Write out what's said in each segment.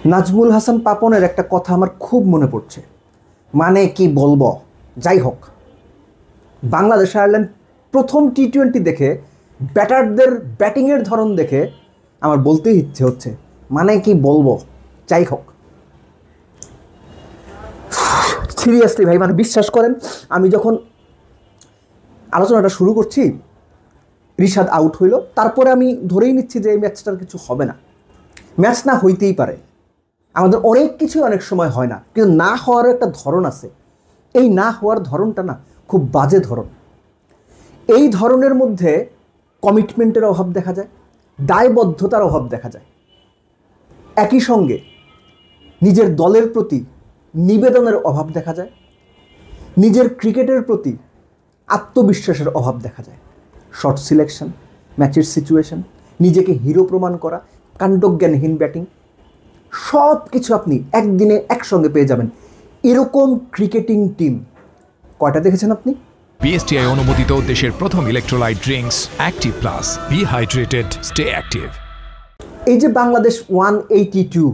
নাজমুল হাসান পাপনের একটা কথা আমার খুব মনে পড়ছে, মানে কি বলবো। যাই হোক, বাংলাদেশ আয়ারল্যান্ড প্রথম টি-20 দেখে ব্যাটারদের ব্যাটিংয়ের ধরন দেখে আমার বলতেই ইচ্ছে হচ্ছে, মানে কি বলবো। যাই হোক, সিরিয়াসলি ভাই, মানে বিশ্বাস করেন, আমি যখন আলোচনাটা শুরু করছি রিশাদ আউট হইল, তারপরে আমি ধরেই নিচ্ছি যে এই ম্যাচটার কিছু হবে না। ম্যাচ না হইতেই পারে, আমাদের অনেক কিছুই অনেক সময় হয় না, কিন্তু না হওয়ারও একটা ধরন আছে। এই না হওয়ার ধরনটা না খুব বাজে ধরন। এই ধরনের মধ্যে কমিটমেন্টের অভাব দেখা যায়, দায়বদ্ধতার অভাব দেখা যায়, একই সঙ্গে নিজের দলের প্রতি নিবেদনের অভাব দেখা যায়, নিজের ক্রিকেটের প্রতি আত্মবিশ্বাসের অভাব দেখা যায়। শর্ট সিলেকশন, ম্যাচের সিচুয়েশন, নিজেকে হিরো প্রমাণ করা, কাণ্ডজ্ঞানহীন ব্যাটিং, সব কিছু আপনি একদিনে একসঙ্গে পেয়ে যাবেন। এরকম ক্রিকেটিং টিম কয়টা দেখেছেন আপনি? বিএসটিআই অনুমোদিত দেশের প্রথম electrolyte drinks active plus, be hydrated, stay active. এই যে বাংলাদেশ 182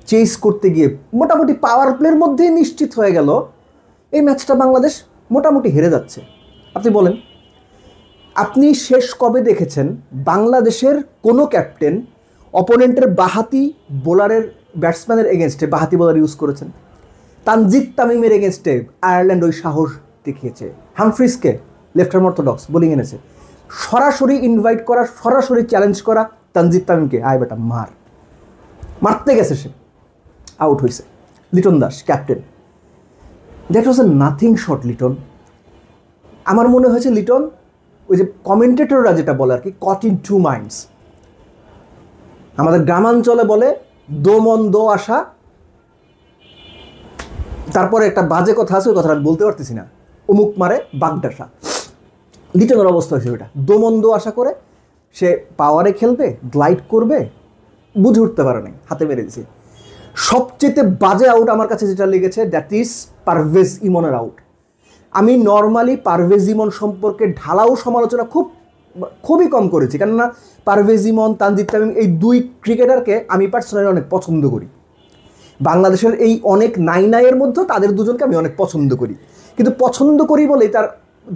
চেস করতে গিয়ে মোটামুটি পাওয়ার প্লের মধ্যেই নিশ্চিত হয়ে গেল এই ম্যাচটা বাংলাদেশ মোটামুটি হেরে যাচ্ছে। আপনি বলেন, আপনি শেষ কবে দেখেছেন বাংলাদেশের কোনো ক্যাপ্টেন অপোনেন্টের বাহাতি বোলারের ব্যাটসম্যানের এগেনস্টে বাহাতি বোলার ইউজ করেছেন? তানজিদ তামিমের এগেনস্টে আয়ারল্যান্ড ওই সাহস দেখিয়েছে। হামফ্রিজকে লেফট আর্ম অর্থোডক্স বোলিং এনেছে, সরাসরি ইনভাইট করা, সরাসরি চ্যালেঞ্জ করা তানজিদ তামিমকে, আয় বেটা মার, মারতে গেছে, সে আউট হয়েছে। Liton Das captain, that was A nothing shot Liton. আমার মনে হয়েছে লিটন, ওই যে কমেন্টেটররা যেটা বলে আর কি, কট ইন টু মাইন্ডস। আমাদের গ্রামাঞ্চলে বলে দো মন দো আশা, তারপরে একটা বাজে কথা আছে, ওই কথাটা আমি বলতে পারতেছি না, অমুক মারে বাগডাসা। লিটনের অবস্থা হয়েছে ওইটা, দো মন দো আশা করে সে পাওয়ারে খেলবে, গ্লাইড করবে, বুঝে উঠতে পারে নাই, হাতে মেরে দিয়েছে। সবচেয়ে বাজে আউট আমার কাছে যেটা লেগেছে, দ্যাট ইজ পারভেজ ইমনের আউট। আমি নর্মালি পারভেজ ইমন সম্পর্কে ঢালাও সমালোচনা খুবই কম করেছি, কেননা পারভেজ ইমন, তানজিদ তামিম এই দুই ক্রিকেটারকে আমি পার্সোনালি অনেক পছন্দ করি। বাংলাদেশের এই অনেক নাইয়ের মধ্যে তাদের দুজনকে আমি অনেক পছন্দ করি, কিন্তু পছন্দ করি বলেই তার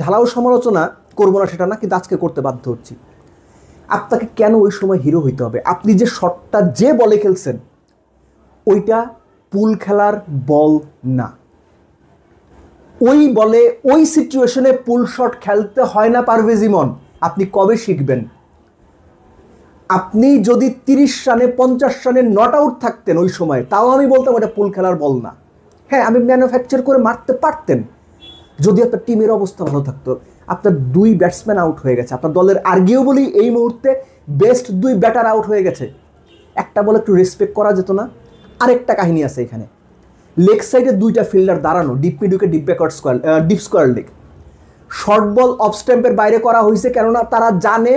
ঢালাও সমালোচনা করবো না সেটা না, কিন্তু আজকে করতে বাধ্য হচ্ছি। আপনাকে কেন ওই সময় হিরো হইতে হবে? আপনি যে শটটা যে বলে খেলছেন ওইটা পুল খেলার বল না। ওই বলে ওই সিচুয়েশনে পুল শট খেলতে হয় না পারভেজ ইমন। আপনি কবে শিখবেন? আপনি যদি 30 রানে 50 রানে নট আউট থাকতেন ওই সময়, তাও আমি বলতাম ওটা পুল খেলার বল না। হ্যাঁ, আমি ম্যানুফ্যাকচার করে মারতে পারতেন যদি আপনার টিমের অবস্থা ভালো থাকতো। আপনার দুই ব্যাটসম্যান আউট হয়ে গেছে, আপনার দলের আর্গিউবলি এই মুহূর্তে বেস্ট দুই ব্যাটার আউট হয়ে গেছে। একটা বলে একটু রেসপেক্ট করা যেত না? আরেকটা কাহিনী আছে এখানে, লেগ সাইডে দুইটা ফিল্ডার দাঁড়ানো, deep mid wicket, deep square leg. Short ball of স্ট্যাম্পের বাইরে করা হয়েছে, কেননা তারা জানে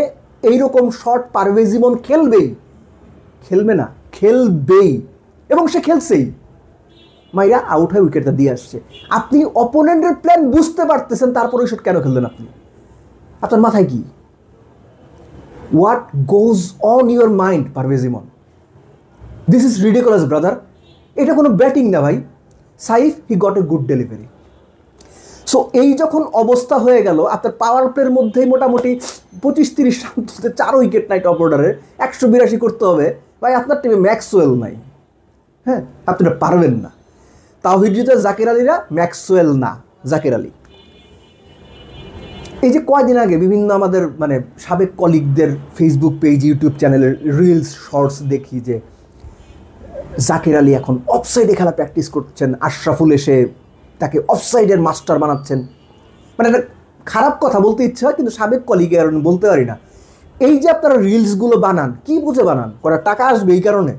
এইরকম শট পারভেজ ইমন খেলবেই, খেলবে না, খেলবেই, এবং সে খেলছেই। মাইরা আউট হয়ে উইকেটটা দিয়ে আসছে। আপনি অপোনেন্টের প্ল্যান বুঝতে পারতেছেন, তারপর ওই শট কেন খেললেন আপনি? আপনার মাথায় কি? What goes on your mind Parvez Emon? This is ridiculous brother. এটা কোনো ব্যাটিং না ভাই। Saif, he got a good delivery. So এই যখন অবস্থা হয়ে গেল, আপনার পাওয়ার প্লের মধ্যেই মোটামুটি 25-30 রান তুলতে 4 উইকেট নাই টপ অর্ডারে, 182 করতে হবে ভাই। আপনার টিমে ম্যাক্সওয়েল নাই, হ্যাঁ, আপনি এটা পারবেন না। তাওহিদ হৃদয়, জাকির আলীরা ম্যাক্সওয়েল না, জাকির আলী। এই যে কয়দিন আগে বিভিন্ন আমাদের মানে সাবেক কলিগদের ফেসবুক পেজ, ইউটিউব চ্যানেলের রিলস শর্টস দেখি যে জাকির আলী এখন অফসাইডে খেলা প্র্যাকটিস করছেন, আশরাফুল এসে তাকে অফসাইডের মাস্টার বানাচ্ছেন। মানে একটা খারাপ কথা বলতে ইচ্ছে হয়, কিন্তু সাবেক কলিগ আর বলতে পারি না। এই যে আপনারা রিলসগুলো বানান, কি বুঝে বানান? করার টাকা আসবে এই কারণে,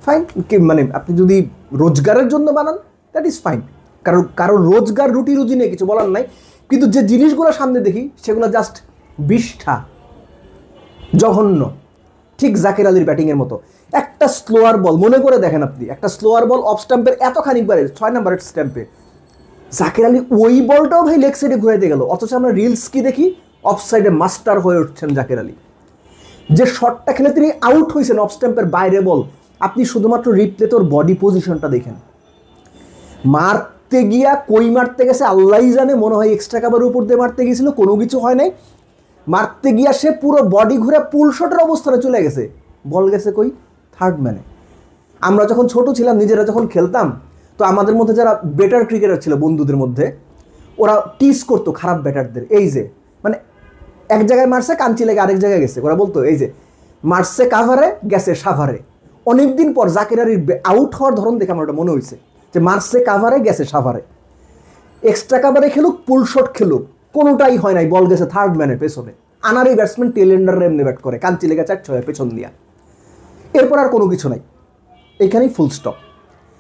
ফাইন। মানে আপনি যদি রোজগারের জন্য বানান, দ্যাট ইজ ফাইন, কারণ রোজগার রুটি রুজি নিয়ে কিছু বলার নাই। কিন্তু যে জিনিসগুলো সামনে দেখি সেগুলো জাস্ট বিষ্ঠা, জঘন্য। ঠিক জাকির আলীর ব্যাটিংয়ের মতো। একটা স্লোয়ার বল মনে করে দেখেন আপনি, একটা স্লোয়ার বল অফ স্ট্যাম্পের এতখানি বারে 6 নম্বরের স্ট্যাম্পে জাকির আলী ওই বলটাও ভাই লেগ সাইডে ঘুরাইতে গেল, অথচ আমরা রিলস কি দেখি, অফ সাইডে মাস্টার হয়ে উঠছেন জাকির আলী। যে শটটা খেলে তিনি আউট হয়েছেন অফ স্ট্যাম্পের বাইরে বল, আপনি শুধুমাত্র রিপ্লে তোর বডি পজিশনটা দেখেন, মারতে গিয়া কই মারতে গেছে আল্লাহই জানে, মনে হয় এক্সট্রা কাভারের উপর দিয়ে মারতে গেছিল, কোনো কিছু হয় নাই। মারতে গিয়া সে পুরো বডি ঘুরে পুল শটের অবস্থানে চলে গেছে, বল গেছে কই? থার্ড ম্যানে। আমরা যখন ছোট ছিলাম, নিজেরা যখন খেলতাম, তো আমাদের মধ্যে যারা বেটার ক্রিকেটার ছিল বন্ধুদের মধ্যে, ওরা টিস করতো খারাপ ব্যাটারদের, এই যে মানে এক জায়গায় মারছে কাঞ্চি লেগে আরেক জায়গায় গেছে, ওরা বলতো এই যে মারছে কাভারে গেছে সাভারে। অনেকদিন পর জাকির আলীর আউট হওয়ার ধরন দেখে আমার ওটা মনে হয়েছে যে মারছে কাভারে গেছে সাভারে। এক্সট্রা কাভারে খেলুক পুল শট খেলুক, কোনোটাই হয় নাই, বল গেছে থার্ড ম্যানের পেছনে। আনারি ব্যাটসম্যান টেলেন্ডার এমনি ব্যাট করে, কাঞ্চি লেগে 4-6 পেছন দিয়া, এরপর আর কোনো কিছু নাই, এখানেই full stop.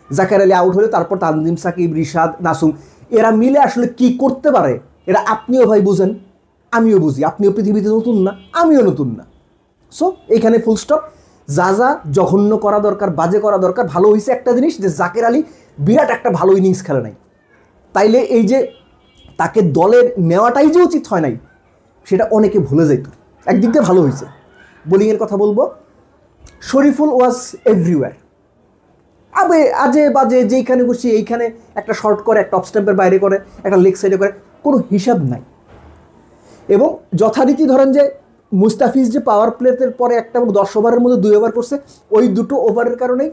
Zakir Ali out হলে তারপর তানজিম সাকিব, রিশাদ, নাসুম এরা মিলে আসলে কি করতে পারে এরা আপনিও ভাই বুঝেন, আমিও বুঝি। আপনিও পৃথিবীতে নতুন না, আমিও নতুন না। সো এইখানে ফুল স্টপ। যা যা জঘন্য করা দরকার, বাজে করা দরকার। ভালো হয়েছে একটা জিনিস যে জাকির আলী বিরাট একটা ভালো ইনিংস খেলে নাই, তাইলে এই যে তাকে দলে নেওয়াটাই যে উচিত হয় নাই সেটা অনেকে ভুলে যেত। একদিক দিয়ে ভালো হয়েছে। বোলিংয়ের কথা বলবো, শরীফুল ওয়াজ এভরিওয়্যার। আজে বাজে যেইখানে খুশি এইখানে একটা শর্ট করে, একটা অফ স্ট্যাম্পের বাইরে করে, একটা লেগ সাইডে করে, কোনো হিসাব নাই। এবং যথারীতি ধরেন যে মুস্তাফিজ যে পাওয়ার প্লেতের পরে একটা 10 ওভারের মধ্যে 2 ওভার করছে, ওই দুটো ওভারের কারণেই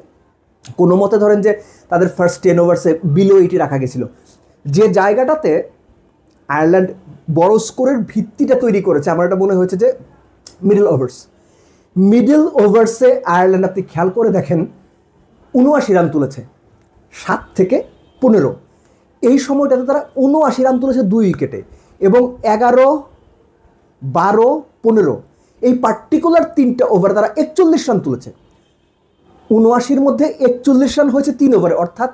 কোনো মতে ধরেন যে তাদের ফার্স্ট 10 ওভার্সে বিলো 80 রাখা গেছিল। যে জায়গাটাতে আয়ারল্যান্ড বড় স্কোরের ভিত্তিটা তৈরি করেছে, আমার এটা মনে হয়েছে যে মিডল ওভার্সে আয়ারল্যান্ড আপনি খেয়াল করে দেখেন 79 রান তুলেছে 7 থেকে 15। এই সময়টাতে তারা 79 রান তুলেছে 2 উইকেটে, এবং 11, 12, 15 এই পার্টিকুলার 3টা ওভার তারা 41 রান তুলেছে। 79-র মধ্যে 41 রান হয়েছে 3 ওভারে, অর্থাৎ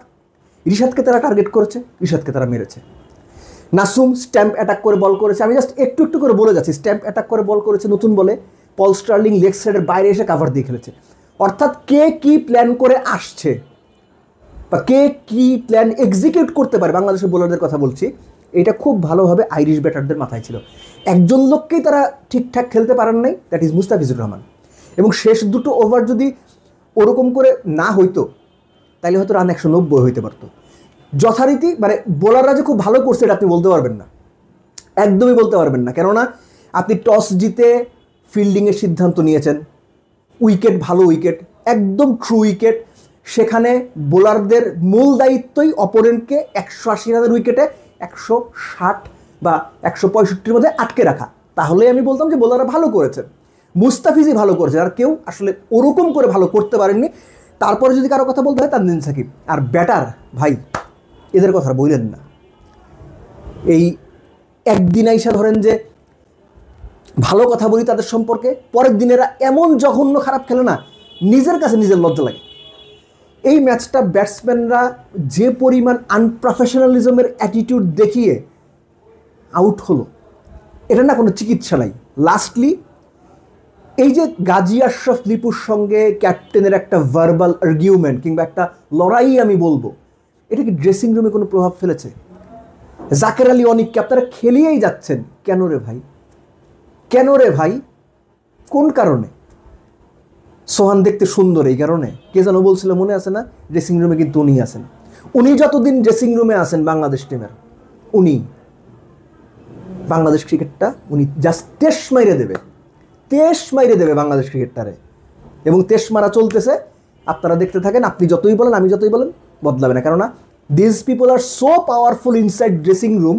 রিশাদকে তারা টার্গেট করেছে, রিশাদকে তারা মেরেছে। নাসুম স্ট্যাম্প অ্যাটাক করে বল করেছে, আমি জাস্ট একটু একটু করে বলে যাচ্ছি। স্ট্যাম্প অ্যাটাক করে বল করেছে নতুন বলে, পল স্টার্লিং লেগ সাইডের বাইরে এসে কাভার দিয়ে খেলেছে। অর্থাৎ কে কি প্ল্যান করে আসছে বা কে কি প্ল্যান এক্সিকিউট করতে পারে, বাংলাদেশের বোলারদের কথা বলছি, এটা খুব ভালোভাবে আইরিশ ব্যাটারদের মাথায় ছিল। একজন লোককেই তারা ঠিকঠাক খেলতে পারেন নাই, দ্যাট ইজ মুস্তাফিজুর রহমান। এবং শেষ দুটো ওভার যদি ওরকম করে না হইতো তাহলে হয়তো রান 190 হইতে পারতো। যথারীতি মানে বোলাররা যে খুব ভালো করছে এটা আপনি বলতে পারবেন না, একদমই বলতে পারবেন না। কেননা আপনি টস জিতে ফিল্ডিংয়ের সিদ্ধান্ত নিয়েছেন, উইকেট ভালো উইকেট, একদম ট্রু উইকেট। সেখানে বোলারদের মূল দায়িত্বই অপোনেন্টকে 180 রানের উইকেটে 160 বা 165-র মধ্যে আটকে রাখা। তাহলে আমি বলতাম যে বোলাররা ভালো করেছেন, মুস্তাফিজই ভালো করেছে, আর কেউ আসলে ওরকম করে ভালো করতে পারেননি। তারপরে যদি কারো কথা বলতে হয় তানজিম সাকিব। আর ব্যাটার ভাই এদের কথা বললেন না। এই একদিন আইসা ধরেন যে ভালো কথা বলি তাদের সম্পর্কে, পরের দিনেরা এমন জঘন্য খারাপ খেলে না, নিজের কাছে নিজের লজ্জা লাগে। এই ম্যাচটা ব্যাটসম্যানরা যে পরিমাণ আনপ্রফেশনালিজমের অ্যাটিটিউড দেখিয়ে আউট হলো, এটা না কোনো চিকিৎসা নাই। লাস্টলি এই যে গাজী আশরাফ লিপুর সঙ্গে ক্যাপ্টেনের একটা ভার্বাল আর্গুমেন্ট কিংবা একটা লড়াই আমি বলবো, এটা কি ড্রেসিং রুমে কোনো প্রভাব ফেলেছে? জাকির আলী অনিককে আপনারা খেলিয়েই যাচ্ছেন, কেন রে ভাই? কেন রে ভাই? কোন কারণে? সোহান দেখতে সুন্দর এই কারণে? কে যেন বলছিল মনে আছে না, ড্রেসিং রুমে কিন্তু উনি আছেন। উনি যতদিন ড্রেসিং রুমে আছেন বাংলাদেশ টিমের, উনি বাংলাদেশ ক্রিকেটটা উনি জাস্ট তেশ মাইরে দেবে বাংলাদেশ ক্রিকেটটারে। এবং তেশ মারা চলতেছে, আপনারা দেখতে থাকেন। আপনি যতই বলেন, আমি যতই বলেন, বদলাবে না। কেননা this people are so powerful inside dressing room,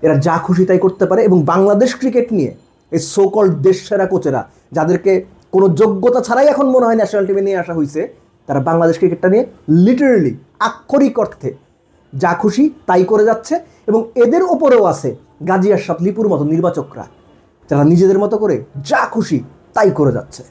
এরা যা খুশি তাই করতে পারে। এবং বাংলাদেশ ক্রিকেট নিয়ে এই সো কল্ড দেশ সেরা কোচেরা, যাদেরকে কোনো যোগ্যতা ছাড়াই এখন মনে হয় ন্যাশনাল টিমে নিয়ে আসা হয়েছে, তারা বাংলাদেশ ক্রিকেটটা নিয়ে লিটারেলি আক্ষরিক অর্থে যা খুশি তাই করে যাচ্ছে। এবং এদের ওপরেও আছে গাজী আশরাফ লিপুর মতো নির্বাচকরা, যারা নিজেদের মতো করে যা খুশি তাই করে যাচ্ছে।